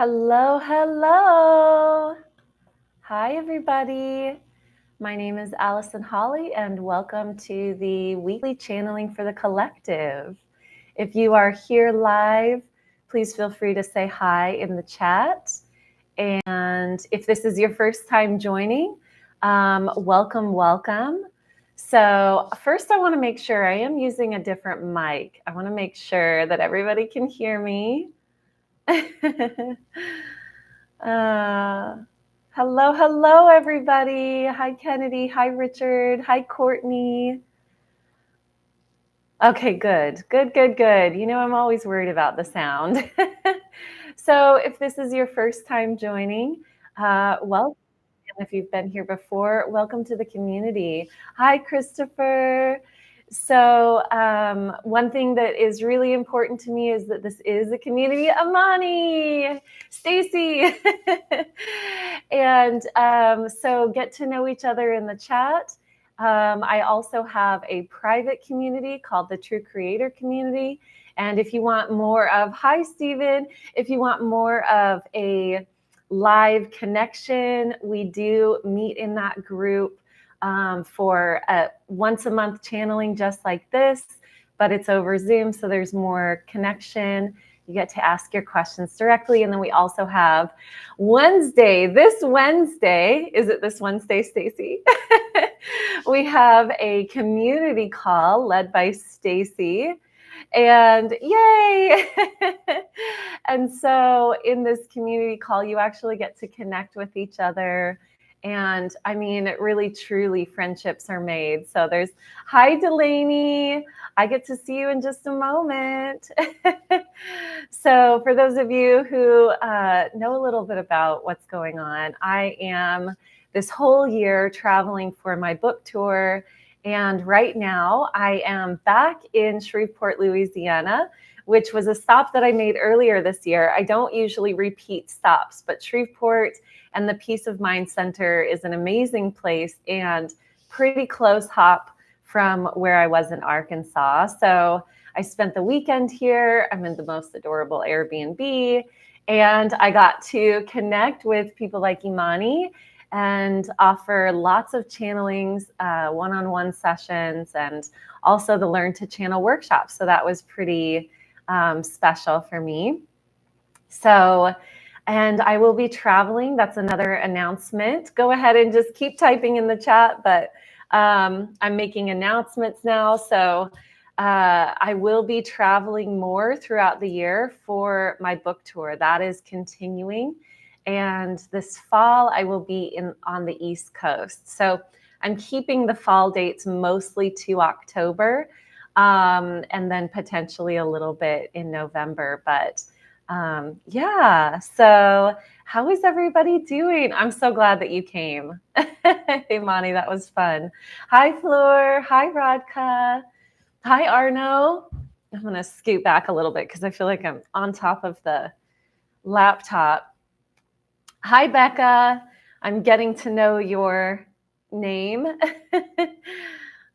Hello, hello. Hi, everybody. My name is Allison Holly, and welcome to the weekly channeling for the collective. If you are here live, please feel free to say hi in the chat. And if this is your first time joining, welcome, welcome. So first I want to make sure I am using a different mic. I want to make sure that everybody can hear me. Hello, hello, everybody. Hi, Kennedy. Hi, Richard. Hi, Courtney. Okay, good. You know, I'm always worried about the sound. So if this is your first time joining, welcome. And if you've been here before, welcome to the community. Hi, Christopher. So one thing that is really important to me is that this is a community. Amani, Stacy. And so get to know each other in the chat. I also have a private community called the True Creator Community. And if you want more of, hi, Stephen, if you want more of a live connection, we do meet in that group for once a month channeling just like this, but it's over Zoom, so there's more connection. You get to ask your questions directly. And then we also have Wednesday. This Wednesday, is it this Wednesday, Stacy? We have a community call led by Stacy. And yay! And so in this community call, you actually get to connect with each other. And I mean, really, truly, friendships are made. So there's, hi, Delaney. I get to see you in just a moment. So for those of you who know a little bit about what's going on, I am this whole year traveling for my book tour. And right now I am back in Shreveport, Louisiana, which was a stop that I made earlier this year. I don't usually repeat stops, but Shreveport and the Peace of Mind Center is an amazing place and pretty close hop from where I was in Arkansas. So I spent the weekend here. I'm in the most adorable Airbnb, and I got to connect with people like Imani and offer lots of channelings, one-on-one sessions, and also the Learn to Channel workshop. So that was pretty special for me. So, and I will be traveling. That's another announcement. Go ahead and just keep typing in the chat, but I'm making announcements now. So I will be traveling more throughout the year for my book tour. That is continuing. And this fall, I will be on the East Coast. So I'm keeping the fall dates mostly to October, and then potentially a little bit in November. But yeah, so how is everybody doing? I'm so glad that you came. Hey, Moni, that was fun. Hi, Floor. Hi, Radka. Hi, Arno. I'm going to scoot back a little bit because I feel like I'm on top of the laptop. Hi, Becca. I'm getting to know your name.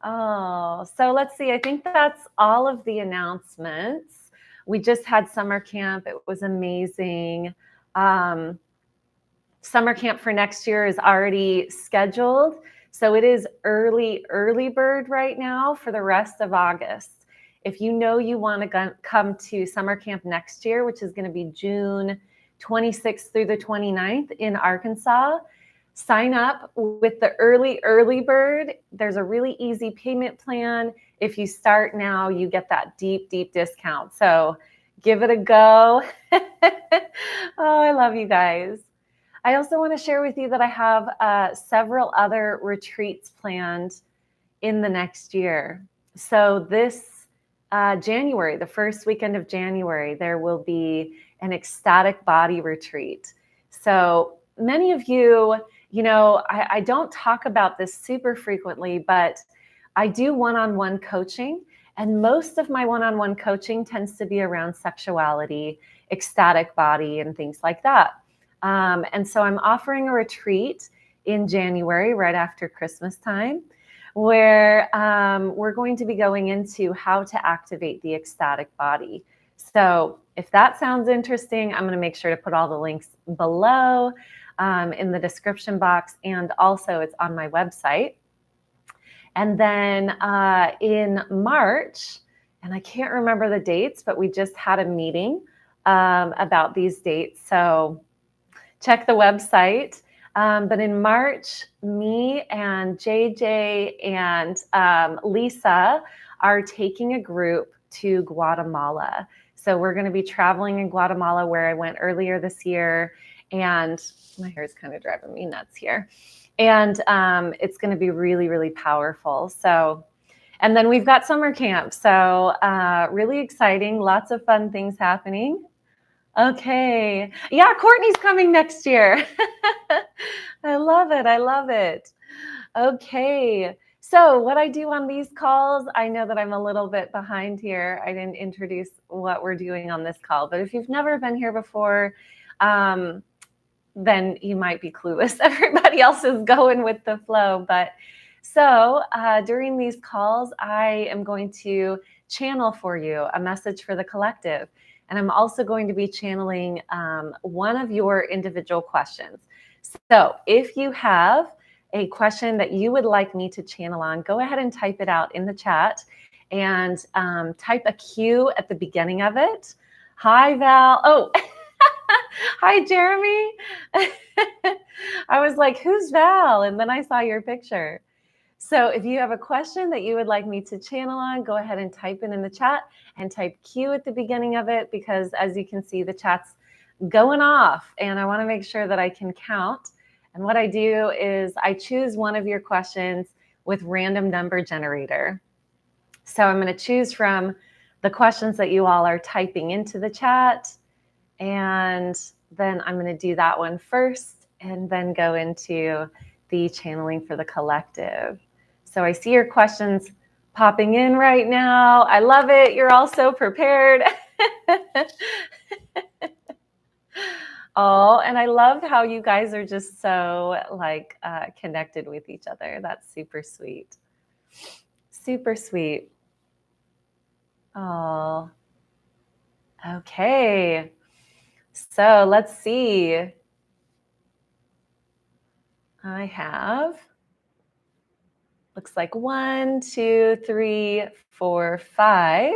Oh, so let's see. I think that's all of the announcements. We just had summer camp. It was amazing. Summer camp for next year is already scheduled. So it is early bird right now for the rest of August. If you know you want to come to summer camp next year, which is going to be June 26th through the 29th in Arkansas, sign up with the early bird. There's a really easy payment plan. If you start now, you get that deep discount. So give it a go. Oh, I love you guys. I also want to share with you that I have several other retreats planned in the next year. So this January, the first weekend of January, there will be an ecstatic body retreat. So many of you, you know, I don't talk about this super frequently, but I do one-on-one coaching, and most of my one-on-one coaching tends to be around sexuality, ecstatic body, and things like that. And so I'm offering a retreat in January, right after Christmas time, where we're going to be going into how to activate the ecstatic body. So if that sounds interesting, I'm going to make sure to put all the links below in the description box, and also it's on my website. And then in March, and I can't remember the dates, but we just had a meeting about these dates. So check the website. But in March, me and JJ and Lisa are taking a group to Guatemala. So we're going to be traveling in Guatemala, where I went earlier this year. And my hair is kind of driving me nuts here. And it's going to be really, really powerful. So, and then we've got summer camp. So really exciting. Lots of fun things happening. Okay. Yeah, Courtney's coming next year. I love it. I love it. Okay. So what I do on these calls, I know that I'm a little bit behind here. I didn't introduce what we're doing on this call, but if you've never been here before, then you might be clueless. Everybody else is going with the flow. But so during these calls, I am going to channel for you a message for the collective. And I'm also going to be channeling one of your individual questions. So if you have a question that you would like me to channel on, go ahead and type it out in the chat, and type a Q at the beginning of it. Hi, Val. Oh, hi, Jeremy. I was like, who's Val? And then I saw your picture. So if you have a question that you would like me to channel on, go ahead and type it in the chat and type Q at the beginning of it, because as you can see, the chat's going off and I want to make sure that I can count. And what I do is I choose one of your questions with random number generator. So I'm going to choose from the questions that you all are typing into the chat, and then I'm going to do that one first and then go into the channeling for the collective. So I see your questions popping in right now. I love it. You're all so prepared. Oh, and I love how you guys are just so like connected with each other. That's super sweet. Super sweet. Oh, okay. So let's see. I have, looks like 1, 2, 3, 4, 5,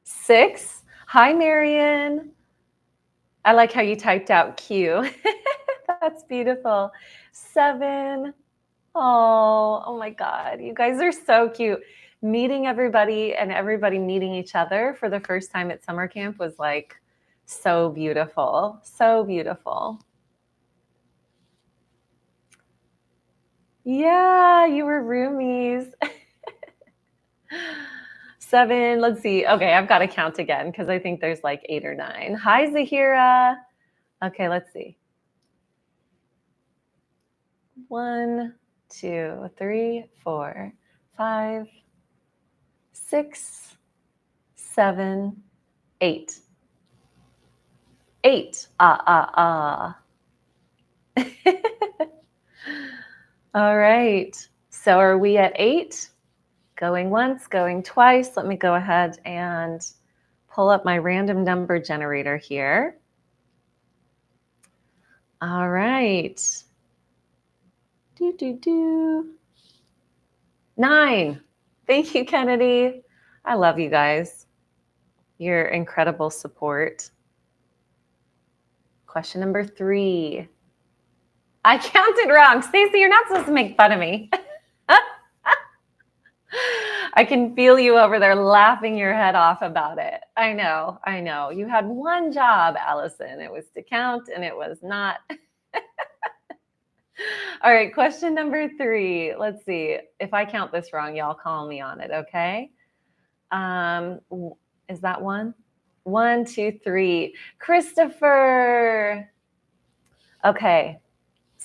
6. Hi, Marion. I like how you typed out Q. That's beautiful. 7. Oh my God. You guys are so cute. Meeting everybody and everybody meeting each other for the first time at summer camp was like so beautiful. So beautiful. Yeah, you were roomies. 7, let's see. Okay, I've got to count again because I think there's like 8 or 9. Hi, Zahira. Okay, let's see. 1, 2, 3, 4, 5, 6, 7, 8. 8. All right. So are we at 8? Going once, going twice. Let me go ahead and pull up my random number generator here. All right. 9. Thank you, Kennedy. I love you guys. Your incredible support. Question number 3. I counted wrong. Stacey, you're not supposed to make fun of me. I can feel you over there laughing your head off about it. I know. You had one job, Allison. It was to count, and it was not. All right, question number 3. Let's see. If I count this wrong, y'all call me on it, okay? Is that 1? 1, 2, 3. Christopher. Okay.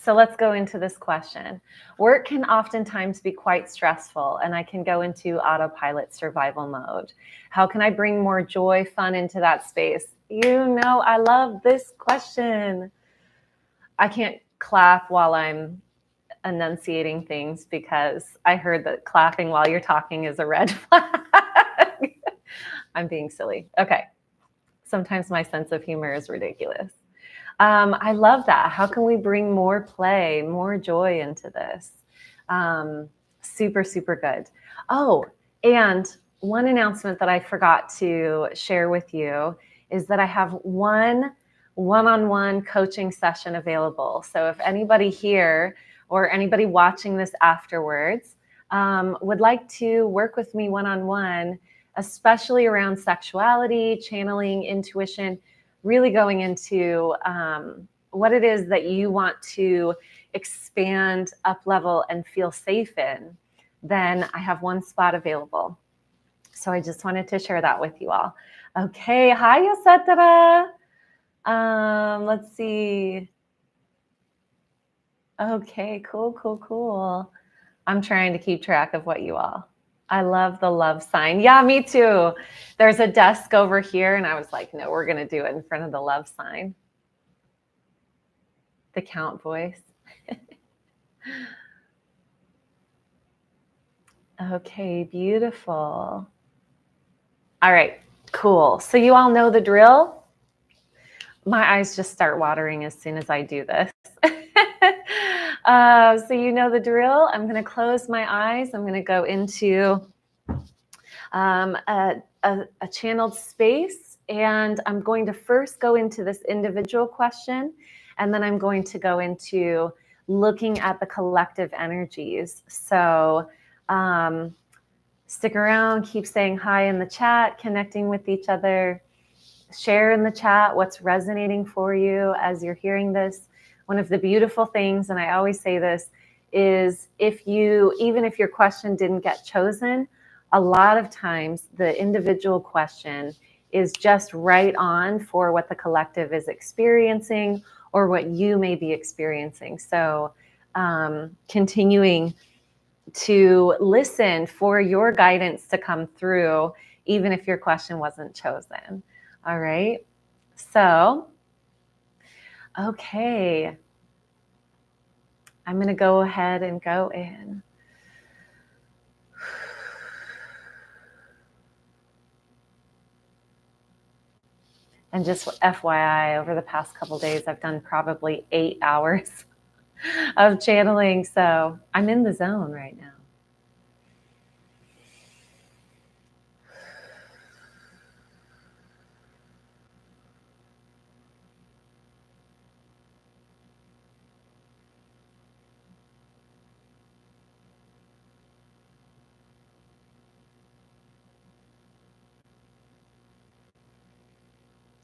So let's go into this question. Work can oftentimes be quite stressful, and I can go into autopilot survival mode. How can I bring more joy, fun into that space? You know, I love this question. I can't clap while I'm enunciating things because I heard that clapping while you're talking is a red flag. I'm being silly. Okay. Sometimes my sense of humor is ridiculous. I love that. How can we bring more play, more joy into this? Super, super good. Oh, and one announcement that I forgot to share with you is that I have one-on-one coaching session available. So if anybody here or anybody watching this afterwards would like to work with me one-on-one, especially around sexuality, channeling, intuition, really going into what it is that you want to expand, up level, and feel safe in, then I have one spot available. So I just wanted to share that with you all. Okay, hi Yosetara. Let's see. Okay, cool. I'm trying to keep track of what you all. I love the love sign. Yeah, me too. There's a desk over here, and I was like, no, we're going to do it in front of the love sign. The count voice. Okay, beautiful. All right, cool. So you all know the drill. My eyes just start watering as soon as I do this. So you know the drill. I'm going to close my eyes. I'm going to go into a channeled space, and I'm going to first go into this individual question, and then I'm going to go into looking at the collective energies. So stick around, keep saying hi in the chat, connecting with each other. Share in the chat what's resonating for you as you're hearing this. One of the beautiful things, and I always say this, is even if your question didn't get chosen, a lot of times the individual question is just right on for what the collective is experiencing or what you may be experiencing. So continuing to listen for your guidance to come through, even if your question wasn't chosen. All right. So, okay. I'm going to go ahead and go in. And just FYI, over the past couple of days, I've done probably 8 hours of channeling. So I'm in the zone right now.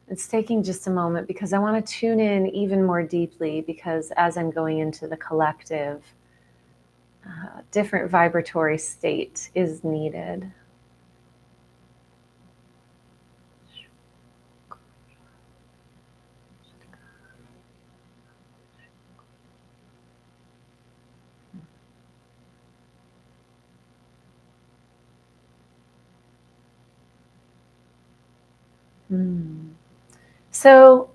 It's taking just a moment because I want to tune in even more deeply, because as I'm going into the collective, different vibratory state is needed. So,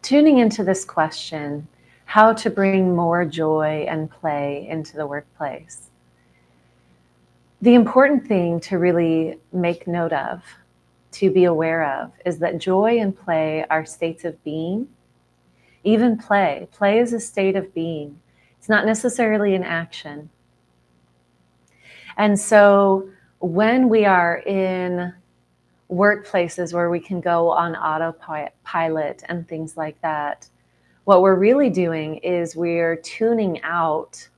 tuning into this question, how to bring more joy and play into the workplace. The important thing to really make note of, to be aware of, is that joy and play are states of being. Even play is a state of being. It's not necessarily an action. And so when we are in workplaces where we can go on autopilot and things like that, what we're really doing is we're tuning out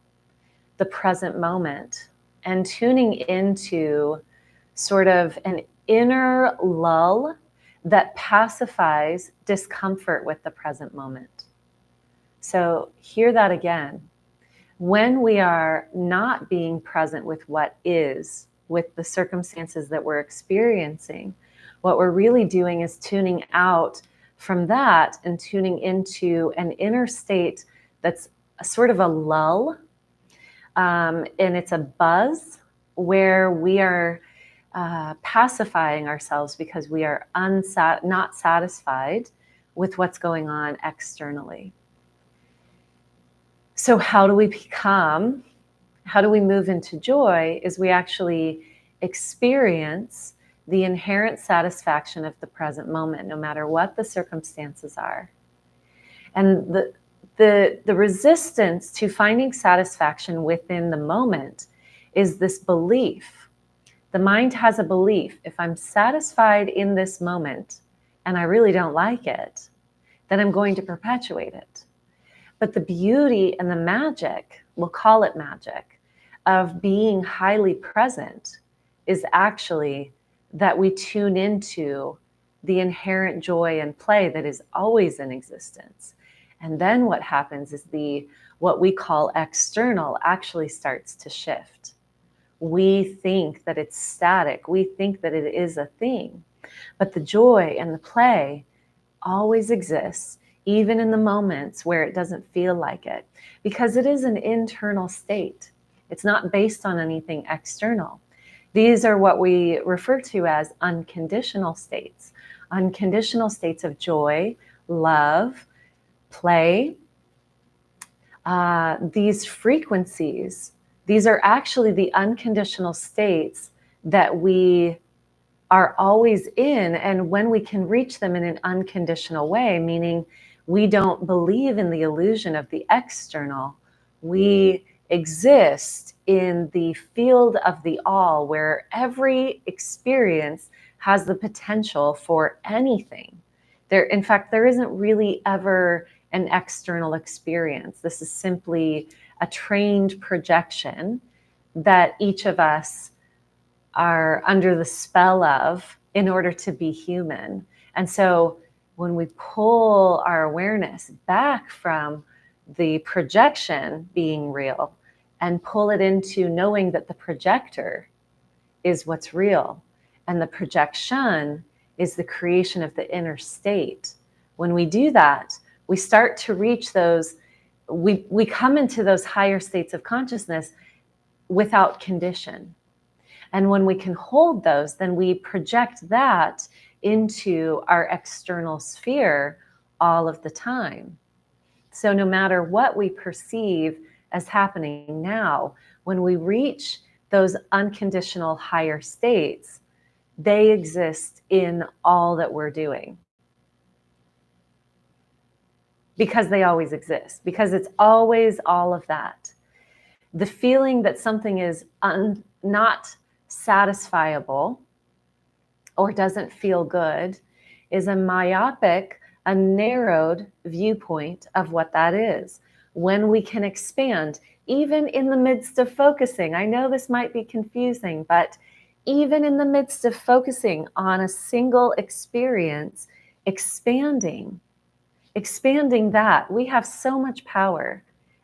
the present moment and tuning into sort of an inner lull that pacifies discomfort with the present moment. So hear that again. When we are not being present with what is, with the circumstances that we're experiencing, what we're really doing is tuning out from that and tuning into an inner state that's a sort of a lull, and it's a buzz where we are pacifying ourselves because we are not satisfied with what's going on externally. So how do we move into joy is we actually experience the inherent satisfaction of the present moment, no matter what the circumstances are. And the resistance to finding satisfaction within the moment is this belief. The mind has a belief: if I'm satisfied in this moment and I really don't like it, then I'm going to perpetuate it. But the beauty and the magic, we'll call it magic, of being highly present is actually that we tune into the inherent joy and play that is always in existence. And then what happens is what we call external actually starts to shift. We think that it's static. We think that it is a thing. But the joy and the play always exists, even in the moments where it doesn't feel like it, because it is an internal state. It's not based on anything external. These are what we refer to as unconditional states of joy, love, play. These frequencies, these are actually the unconditional states that we are always in. And when we can reach them in an unconditional way, meaning we don't believe in the illusion of the external, we exist in the field of the all, where every experience has the potential for anything. In fact, there isn't really ever an external experience. This is simply a trained projection that each of us are under the spell of in order to be human. And so when we pull our awareness back from the projection being real and pull it into knowing that the projector is what's real, and the projection is the creation of the inner state. When we do that, we start to reach those, we come into those higher states of consciousness without condition. And when we can hold those, then we project that into our external sphere all of the time. So no matter what we perceive as happening now, when we reach those unconditional higher states, they exist in all that we're doing. Because they always exist, because it's always all of that. The feeling that something is not satisfiable or doesn't feel good is a myopic, a narrowed viewpoint of what that is. When we can expand, even in the midst of focusing, I know this might be confusing, but even in the midst of focusing on a single experience, expanding that, we have so much power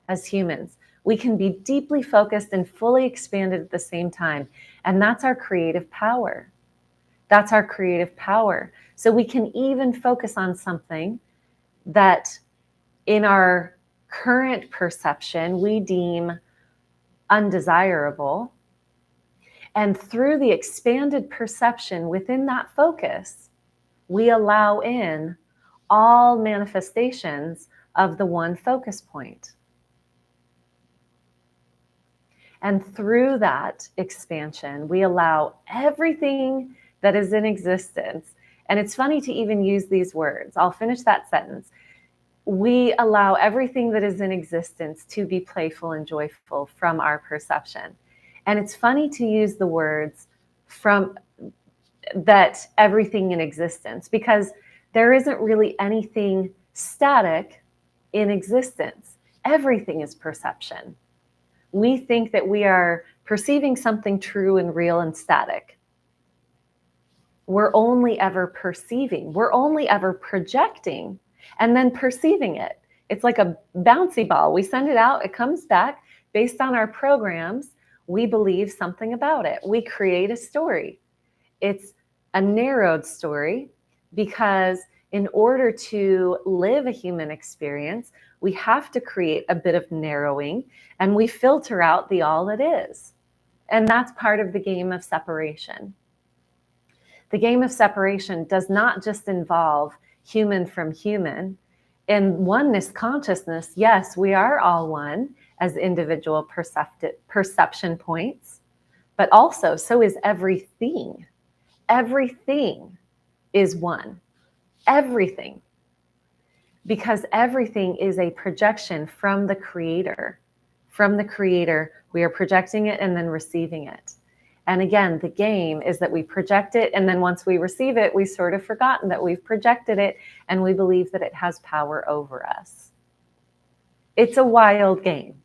as humans. We can be deeply focused and fully expanded at the same time. And that's our creative power. That's our creative power. So we can even focus on something that in our current perception we deem undesirable. And through the expanded perception within that focus, we allow in all manifestations of the one focus point. And through that expansion, we allow everything that is in existence. And it's funny to even use these words. I'll finish that sentence. We allow everything that is in existence to be playful and joyful from our perception. And it's funny to use the words from that everything in existence, because there isn't really anything static in existence. Everything is perception. We think that we are perceiving something true and real and static. We're only ever perceiving. We're only ever projecting and then perceiving it. It's like a bouncy ball. We send it out, it comes back. Based on our programs, we believe something about it. We create a story. It's a narrowed story, because in order to live a human experience, we have to create a bit of narrowing, and we filter out the all that is. And that's part of the game of separation. The game of separation does not just involve human from human. In oneness consciousness, yes, we are all one as individual perception points, but also so is everything. everything is one. Everything. Because everything is a projection from the Creator. From the Creator, we are projecting it and then receiving it. And again, the game is that we project it, and then once we receive it, we've sort of forgotten that we've projected it, and we believe that it has power over us. It's a wild game.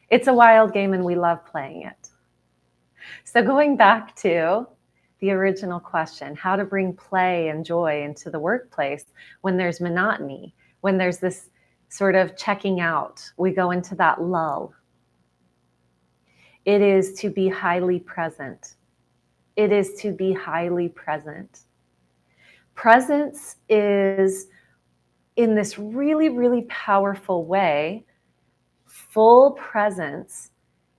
It's a wild game, and we love playing it. So going back to the original question, how to bring play and joy into the workplace when there's monotony, when there's this sort of checking out, we go into that lull. It is to be highly present. It is to be highly present. Presence is, in this really, really powerful way, full presence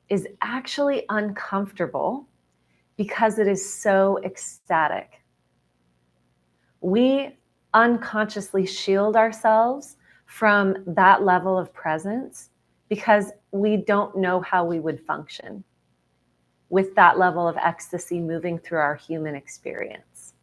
is actually uncomfortable because it is so ecstatic. We unconsciously shield ourselves from that level of presence because we don't know how we would function with that level of ecstasy moving through our human experience.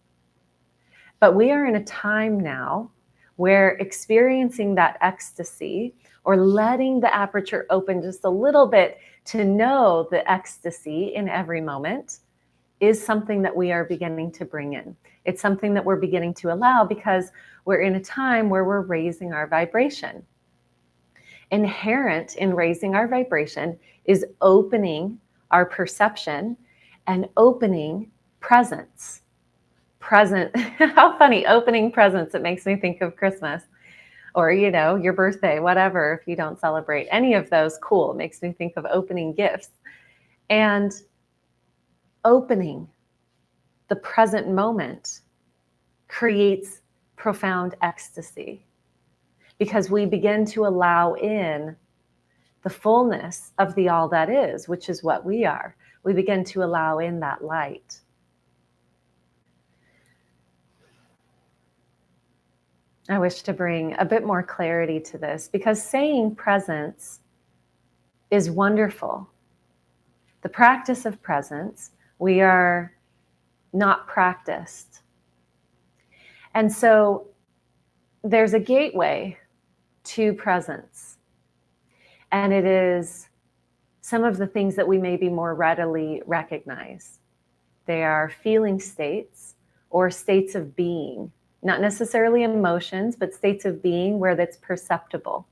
But we are in a time now where experiencing that ecstasy, or letting the aperture open just a little bit to know the ecstasy in every moment, is something that we are beginning to bring in. It's something that we're beginning to allow because we're in a time where we're raising our vibration. Inherent in raising our vibration is opening our perception and opening presence. Present, how funny, opening presents. It makes me think of Christmas, or, your birthday, whatever. If you don't celebrate any of those, cool. It makes me think of opening gifts. And opening the present moment creates profound ecstasy because we begin to allow in the fullness of the all that is, which is what we are. We begin to allow in that light. I wish to bring a bit more clarity to this because saying presence is wonderful. The practice of presence, we are not practiced. And so there's a gateway to presence. And it is some of the things that we maybe more readily recognize. They are feeling states or states of being, not necessarily emotions, but states of being where that's perceptible.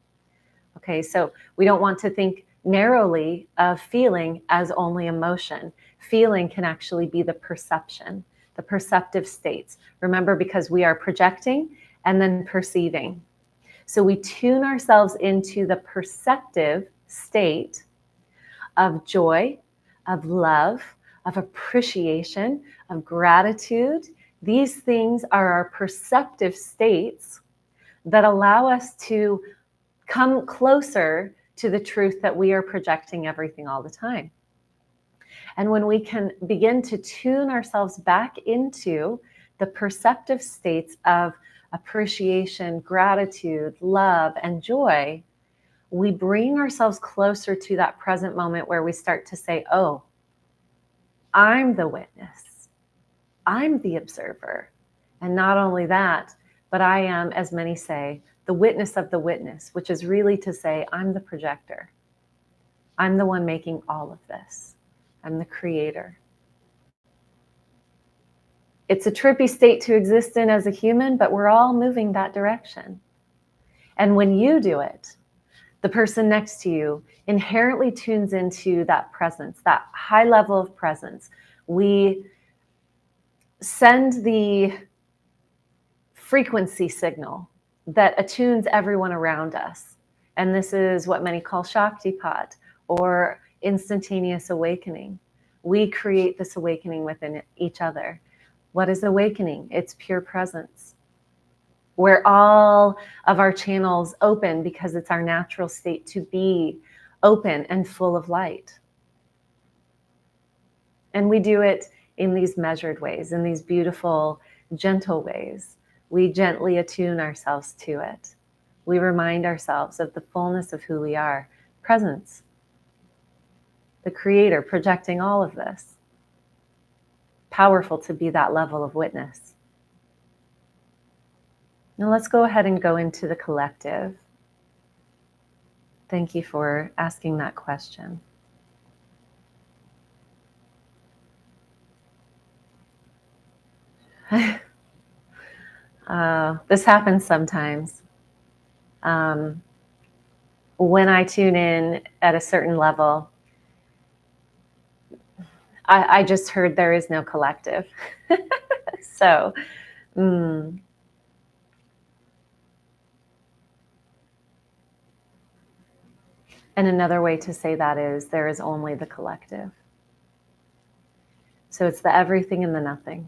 Okay, so we don't want to think narrowly of feeling as only emotion. Feeling can actually be the perception, the perceptive states. Remember, because we are projecting and then perceiving. So we tune ourselves into the perceptive state of joy, of love, of appreciation, of gratitude. These things are our perceptive states that allow us to come closer to the truth that we are projecting everything all the time. And when we can begin to tune ourselves back into the perceptive states of appreciation, gratitude, love, and joy, we bring ourselves closer to that present moment where we start to say, oh, I'm the witness. I'm the observer. And not only that, but I am, as many say, the witness of the witness, which is really to say, I'm the projector. I'm the one making all of this. I'm the creator. It's a trippy state to exist in as a human, but we're all moving that direction. And when you do it, the person next to you inherently tunes into that presence, that high level of presence. We send the frequency signal that attunes everyone around us. And this is what many call Shaktipat or instantaneous awakening. We create this awakening within each other. What is awakening? It's pure presence, where all of our channels open because it's our natural state to be open and full of light. And we do it in these measured ways, in these beautiful, gentle ways. We gently attune ourselves to it. We remind ourselves of the fullness of who we are, presence, the creator projecting all of this. powerful to be that level of witness. Now let's go ahead and go into the collective. Thank you for asking that question. This happens sometimes. When I tune in at a certain level, I just heard there is no collective. So, and another way to say that is there is only the collective. So it's the everything and the nothing.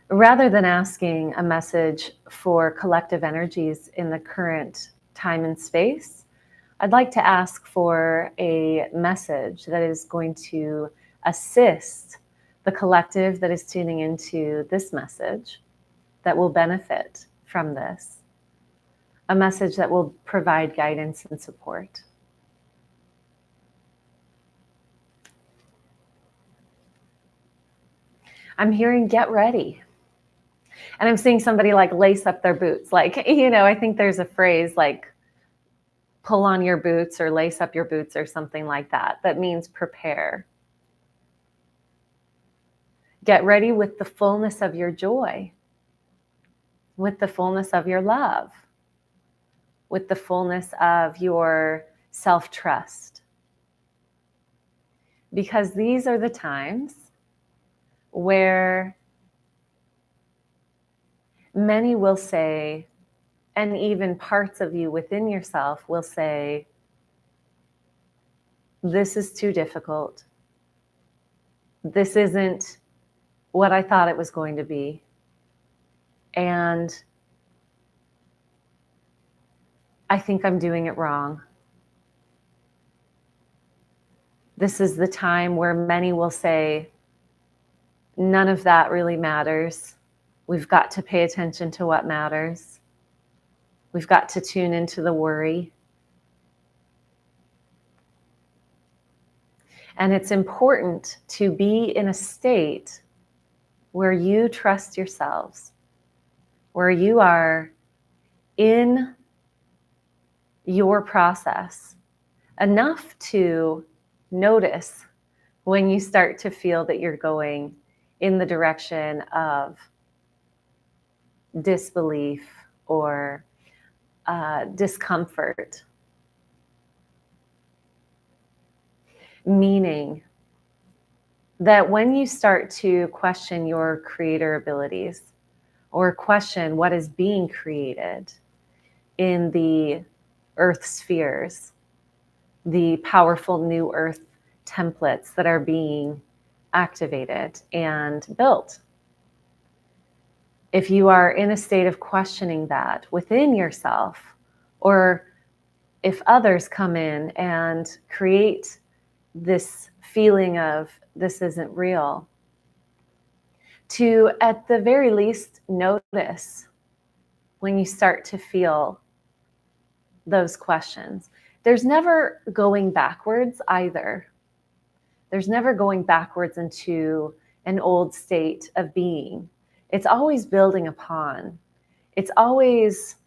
Rather than asking a message for collective energies in the current time and space, I'd like to ask for a message that is going to assist the collective that is tuning into this message, that will benefit from this, a message that will provide guidance and support. I'm hearing get ready. And I'm seeing somebody like lace up their boots. Like, I think there's a phrase like pull on your boots or lace up your boots or something like that. That means prepare. Get ready with the fullness of your joy, with the fullness of your love, with the fullness of your self-trust. Because these are the times where many will say, and even parts of you within yourself will say, this is too difficult. This isn't what I thought it was going to be. And I think I'm doing it wrong. This is the time where many will say, none of that really matters. We've got to pay attention to what matters. We've got to tune into the worry. And it's important to be in a state where you trust yourselves, where you are in your process enough to notice when you start to feel that you're going in the direction of disbelief or discomfort. Meaning that when you start to question your creator abilities or question what is being created in the earth spheres, the powerful new earth templates that are being activated and built, if you are in a state of questioning that within yourself, or if others come in and create this feeling of this isn't real, to at the very least notice when you start to feel those questions. There's never going backwards either. There's never going backwards into an old state of being. It's always building upon. It's always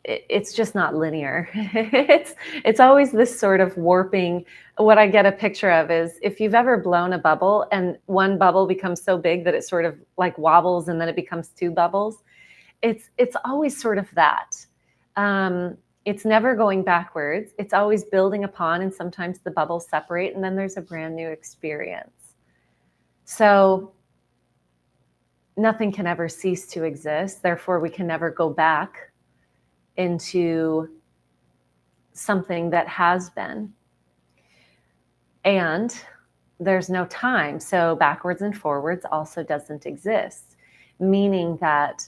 it's just not linear. It's always this sort of warping. What I get a picture of is if you've ever blown a bubble and one bubble becomes so big that it sort of like wobbles and then it becomes two bubbles. It's always sort of that. It's never going backwards. It's always building upon, and sometimes the bubbles separate and then there's a brand new experience. So nothing can ever cease to exist. Therefore, we can never go back into something that has been. And there's no time. So backwards and forwards also doesn't exist, meaning that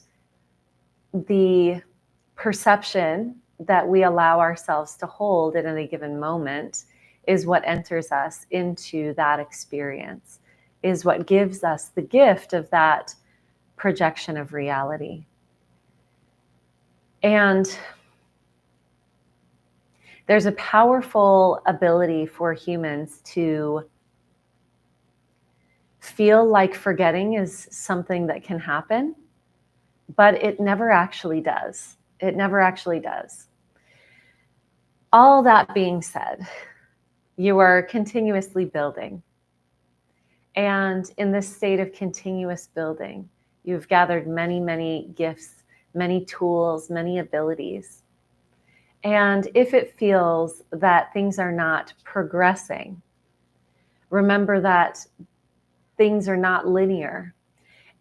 the perception that we allow ourselves to hold at any given moment is what enters us into that experience, is what gives us the gift of that projection of reality. And There's a powerful ability for humans to feel like forgetting is something that can happen, but it never actually does. It never actually does. All that being said, you are continuously building. And in this state of continuous building, you've gathered many, many gifts, many tools, many abilities. And if it feels that things are not progressing, remember that things are not linear.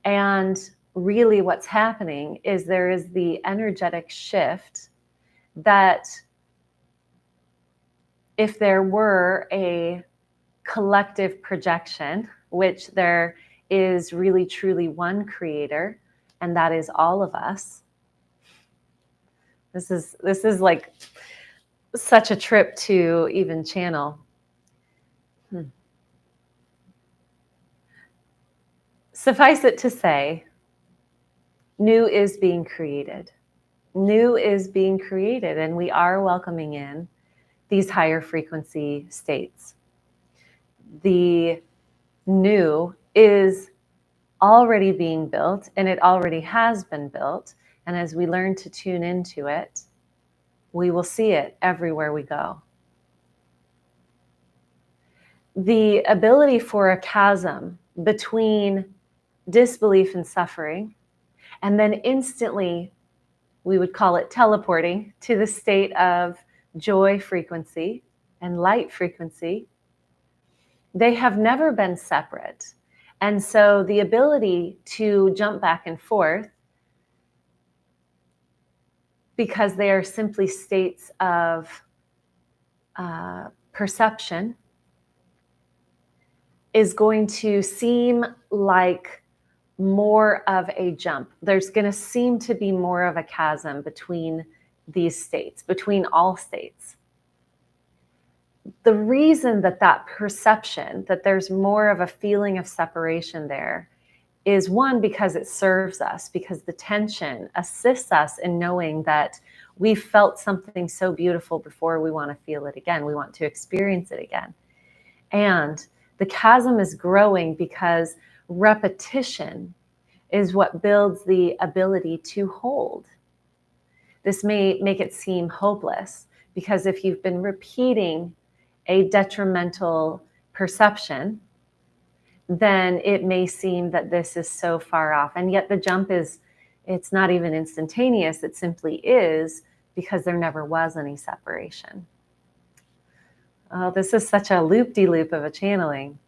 And really what's happening is there is the energetic shift that if there were a collective projection, which there is really truly one creator, and that is all of us. This is like such a trip to even channel. Suffice it to say, new is being created. New is being created, and we are welcoming in these higher frequency states. The new is already being built, and it already has been built. And as we learn to tune into it, we will see it everywhere we go. The ability for a chasm between disbelief and suffering, and then instantly, we would call it teleporting to the state of joy frequency and light frequency, they have never been separate. And so the ability to jump back and forth, because they are simply states of perception, is going to seem like more of a jump. There's going to seem to be more of a chasm between these states, between all states. The reason that perception, that there's more of a feeling of separation there, is one, because it serves us, because the tension assists us in knowing that we felt something so beautiful before we want to feel it again. We want to experience it again. And the chasm is growing because repetition is what builds the ability to hold. This may make it seem hopeless, because if you've been repeating a detrimental perception, then it may seem that this is so far off. And yet the jump it's not even instantaneous. It simply is, because there never was any separation. Oh, this is such a loop-de-loop of a channeling.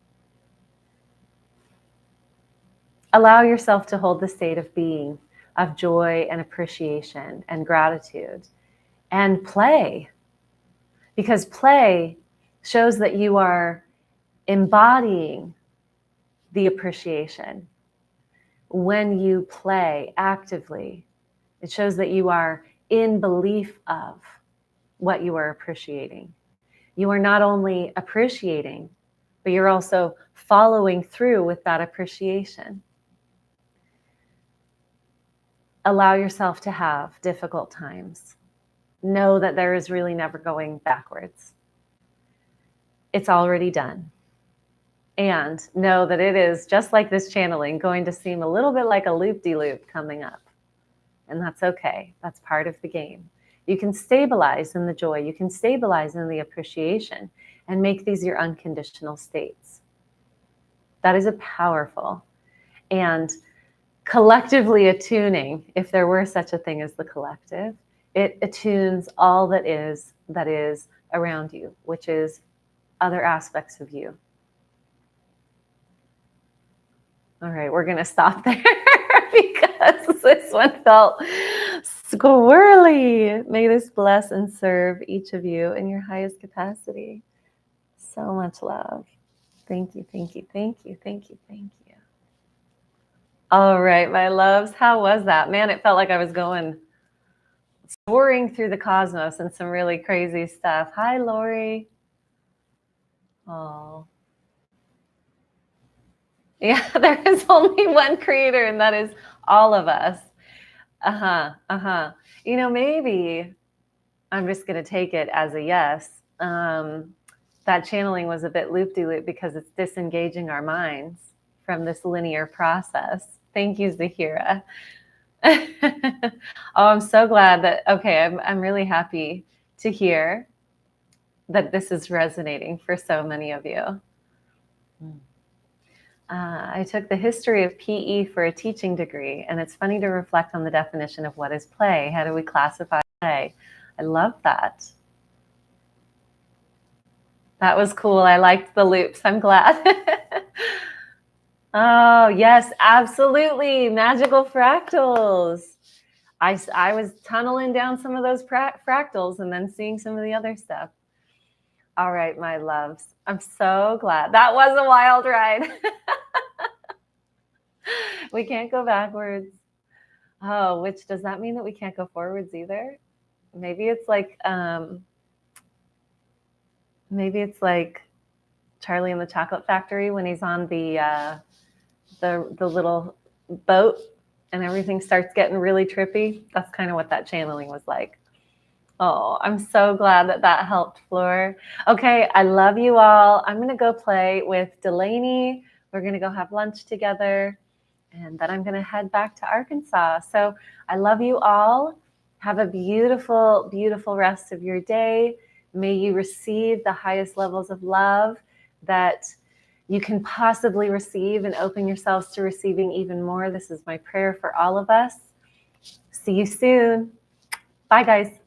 Allow yourself to hold the state of being, of joy and appreciation and gratitude, and play. Because play shows that you are embodying the appreciation. When you play actively, it shows that you are in belief of what you are appreciating. You are not only appreciating, but you're also following through with that appreciation. Allow yourself to have difficult times. Know that there is really never going backwards. It's already done. And know that it is, just like this channeling, going to seem a little bit like a loop-de-loop coming up. And that's okay. That's part of the game. You can stabilize in the joy. You can stabilize in the appreciation and make these your unconditional states. That is a powerful and collectively attuning, if there were such a thing as the collective, it attunes all that is around you, which is other aspects of you. All right, we're going to stop there because this one felt squirrely. May this bless and serve each of you in your highest capacity. So much love. Thank you, thank you, thank you, thank you, thank you. All right, my loves, how was that? Man, it felt like I was going soaring through the cosmos and some really crazy stuff. Hi, Lori. Oh. Yeah, there is only one creator, and that is all of us. Maybe I'm just going to take it as a yes. That channeling was a bit loop-de-loop because it's disengaging our minds from this linear process. Thank you, Zahira. Oh, I'm so glad that, okay, I'm really happy to hear that this is resonating for so many of you. I took the history of PE for a teaching degree, and it's funny to reflect on the definition of what is play. How do we classify play? I love that. That was cool. I liked the loops. I'm glad. Oh, yes, absolutely. Magical fractals. I was tunneling down some of those fractals and then seeing some of the other stuff. All right, my loves. I'm so glad. That was a wild ride. We can't go backwards. Oh, which does that mean that we can't go forwards either? Maybe it's like Charlie in the Chocolate Factory when he's on the little boat and everything starts getting really trippy. That's kind of what that channeling was like. Oh, I'm so glad that helped, Fleur. Okay, I love you all. I'm going to go play with Delaney. We're going to go have lunch together, and then I'm going to head back to Arkansas. So I love you all. Have a beautiful, beautiful rest of your day. May you receive the highest levels of love that you can possibly receive and open yourselves to receiving even more. This is my prayer for all of us. See you soon. Bye, guys.